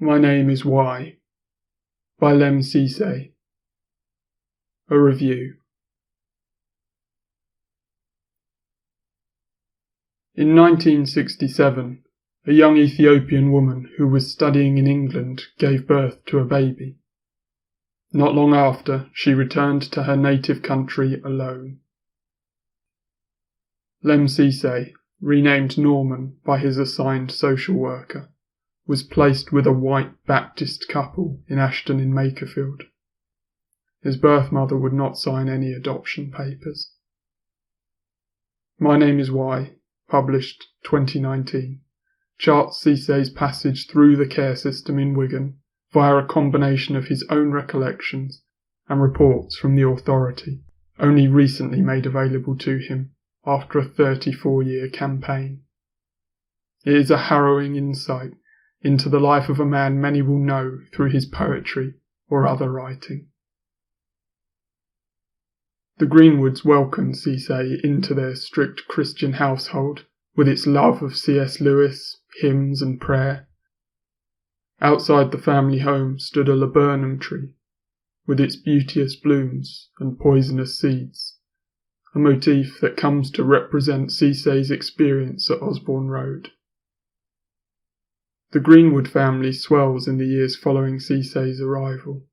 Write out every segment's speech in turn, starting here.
My Name is Why by Lemn Sissay. A review. In 1967, a young Ethiopian woman who was studying in England gave birth to a baby. Not long after, she returned to her native country alone. Lemn Sissay, renamed Norman by his assigned social worker, was placed with a white Baptist couple in Ashton-in-Makerfield. His birth mother would not sign any adoption papers. My Name is Why, published 2019, charts Sissay's passage through the care system in Wigan via a combination of his own recollections and reports from the authority, only recently made available to him after a 34-year campaign. It is a harrowing insight into the life of a man many will know through his poetry or other writing. The Greenwoods welcomed Sissay into their strict Christian household with its love of C.S. Lewis, hymns and prayer. Outside the family home stood a laburnum tree with its beauteous blooms and poisonous seeds, a motif that comes to represent Sissay's experience at Osborne Road. The Greenwood family swells in the years following Sissay's arrival,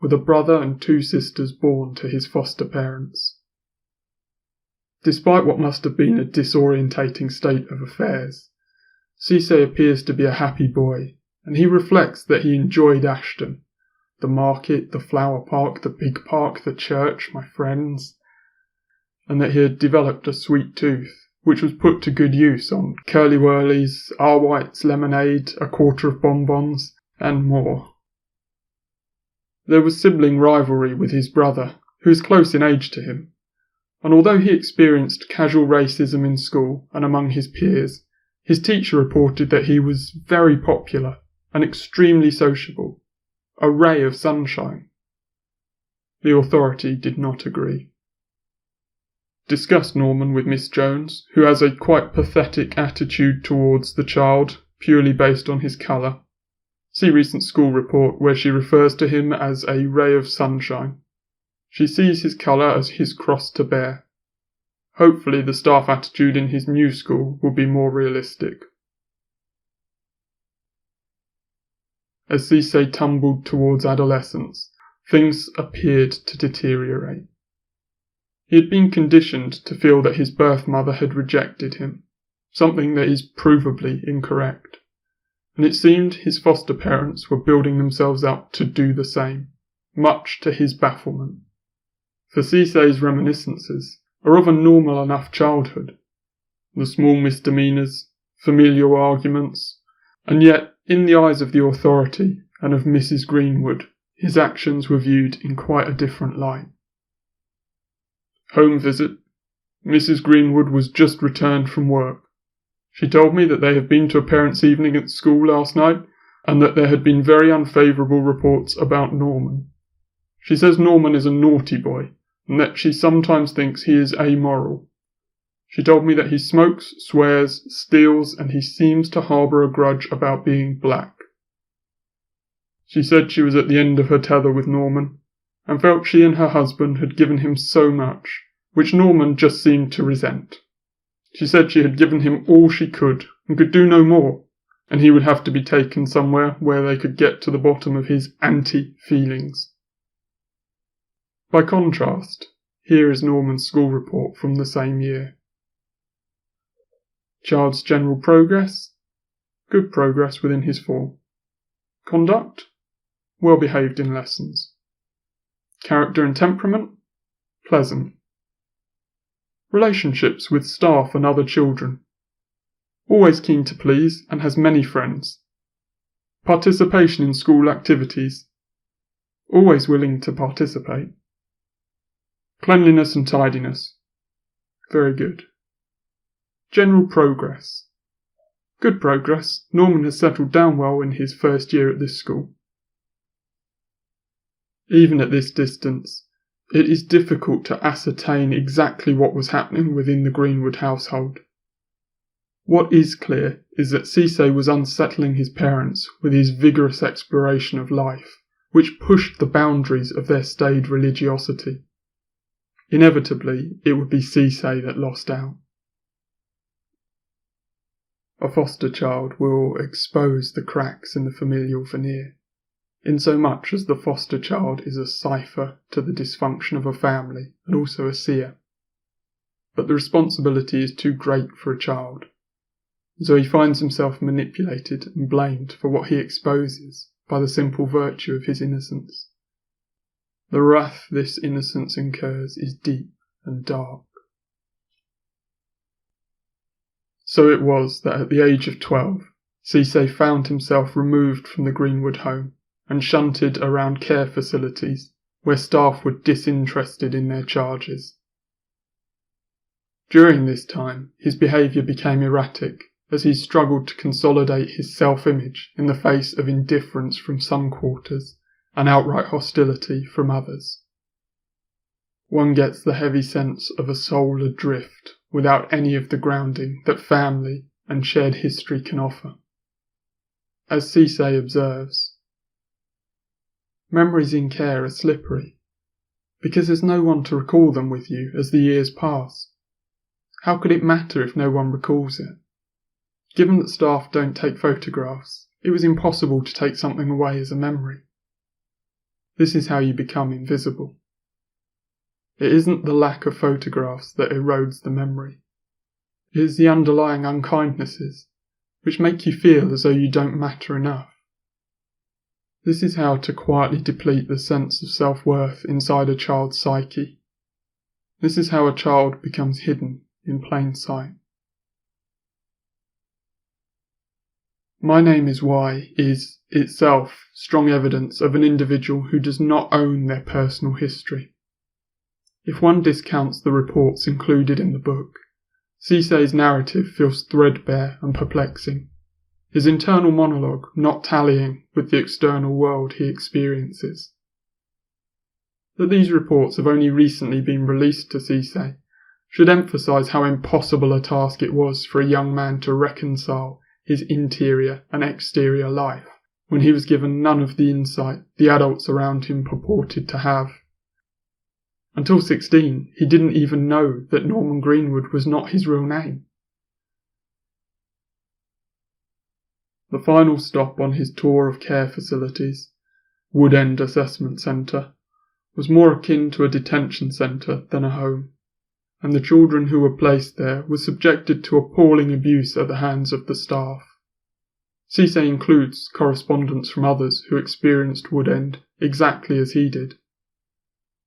with a brother and two sisters born to his foster parents. Despite what must have been a disorientating state of affairs, Sissay appears to be a happy boy, and he reflects that he enjoyed Ashton, the market, the flower park, the big park, the church, my friends, and that he had developed a sweet tooth, which was put to good use on curly-whirlies, R-Whites, lemonade, a quarter of bonbons, and more. There was sibling rivalry with his brother, who is close in age to him, and although he experienced casual racism in school and among his peers, his teacher reported that he was very popular and extremely sociable, a ray of sunshine. The authority did not agree. Discussed Norman with Miss Jones, who has a quite pathetic attitude towards the child, purely based on his colour. See recent school report where she refers to him as a ray of sunshine. She sees his colour as his cross to bear. Hopefully the staff attitude in his new school will be more realistic. As Sissay tumbled towards adolescence, things appeared to deteriorate. He had been conditioned to feel that his birth mother had rejected him, something that is provably incorrect, and it seemed his foster parents were building themselves up to do the same, much to his bafflement. For Sissay's reminiscences are of a normal enough childhood, the small misdemeanours, familial arguments, and yet, in the eyes of the authority and of Mrs. Greenwood, his actions were viewed in quite a different light. Home visit. Mrs. Greenwood was just returned from work. She told me that they had been to a parents' evening at school last night, and that there had been very unfavourable reports about Norman. She says Norman is a naughty boy, and that she sometimes thinks he is amoral. She told me that he smokes, swears, steals, and he seems to harbour a grudge about being black. She said she was at the end of her tether with Norman, and felt she and her husband had given him so much, which Norman just seemed to resent. She said she had given him all she could, and could do no more, and he would have to be taken somewhere where they could get to the bottom of his anti-feelings. By contrast, here is Norman's school report from the same year. Child's general progress? Good progress within his form. Conduct? Well behaved in lessons. Character and temperament? Pleasant. Relationships with staff and other children? Always keen to please and has many friends. Participation in school activities? Always willing to participate. Cleanliness and tidiness? Very good. General progress? Good progress. Norman has settled down well in his first year at this school. Even at this distance, it is difficult to ascertain exactly what was happening within the Greenwood household. What is clear is that Sissay was unsettling his parents with his vigorous exploration of life, which pushed the boundaries of their staid religiosity. Inevitably, it would be Sissay that lost out. A foster child will expose the cracks in the familial veneer, insomuch as the foster child is a cipher to the dysfunction of a family and also a seer. But the responsibility is too great for a child, so he finds himself manipulated and blamed for what he exposes by the simple virtue of his innocence. The wrath this innocence incurs is deep and dark. So it was that at the age of 12, Sissay found himself removed from the Greenwood home and shunted around care facilities where staff were disinterested in their charges. During this time, his behaviour became erratic as he struggled to consolidate his self-image in the face of indifference from some quarters and outright hostility from others. One gets the heavy sense of a soul adrift without any of the grounding that family and shared history can offer. As Sissay observes, memories in care are slippery, because there's no one to recall them with you as the years pass. How could it matter if no one recalls it? Given that staff don't take photographs, it was impossible to take something away as a memory. This is how you become invisible. It isn't the lack of photographs that erodes the memory. It is the underlying unkindnesses, which make you feel as though you don't matter enough. This is how to quietly deplete the sense of self-worth inside a child's psyche. This is how a child becomes hidden in plain sight. My Name is Why is itself strong evidence of an individual who does not own their personal history. If one discounts the reports included in the book, Sissay's narrative feels threadbare and perplexing, his internal monologue not tallying with the external world he experiences. That these reports have only recently been released to Sissay should emphasise how impossible a task it was for a young man to reconcile his interior and exterior life when he was given none of the insight the adults around him purported to have. Until 16, he didn't even know that Norman Greenwood was not his real name. The final stop on his tour of care facilities, Wood End Assessment Centre, was more akin to a detention centre than a home, and the children who were placed there were subjected to appalling abuse at the hands of the staff. Sissay includes correspondence from others who experienced Wood End exactly as he did.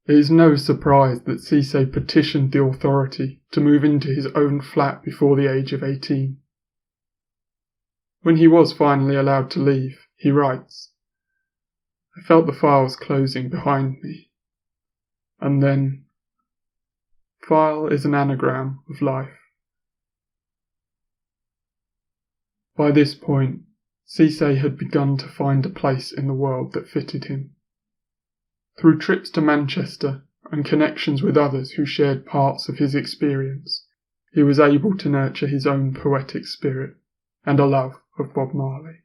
It is no surprise that Sissay petitioned the authority to move into his own flat before the age of 18. When he was finally allowed to leave, he writes, "I felt the files closing behind me. And then, file is an anagram of life." By this point, Sissay had begun to find a place in the world that fitted him. Through trips to Manchester and connections with others who shared parts of his experience, he was able to nurture his own poetic spirit and a love of Bob Marley.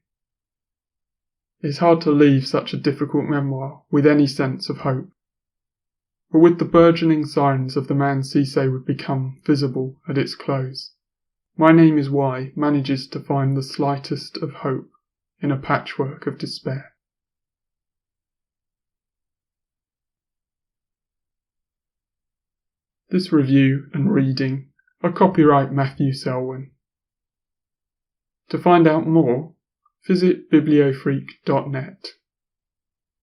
It's hard to leave such a difficult memoir with any sense of hope. But with the burgeoning signs of the man Sissay would become visible at its close, My Name is Why manages to find the slightest of hope in a patchwork of despair. This review and reading are copyright Matthew Selwyn. To find out more, visit bibliofreak.net.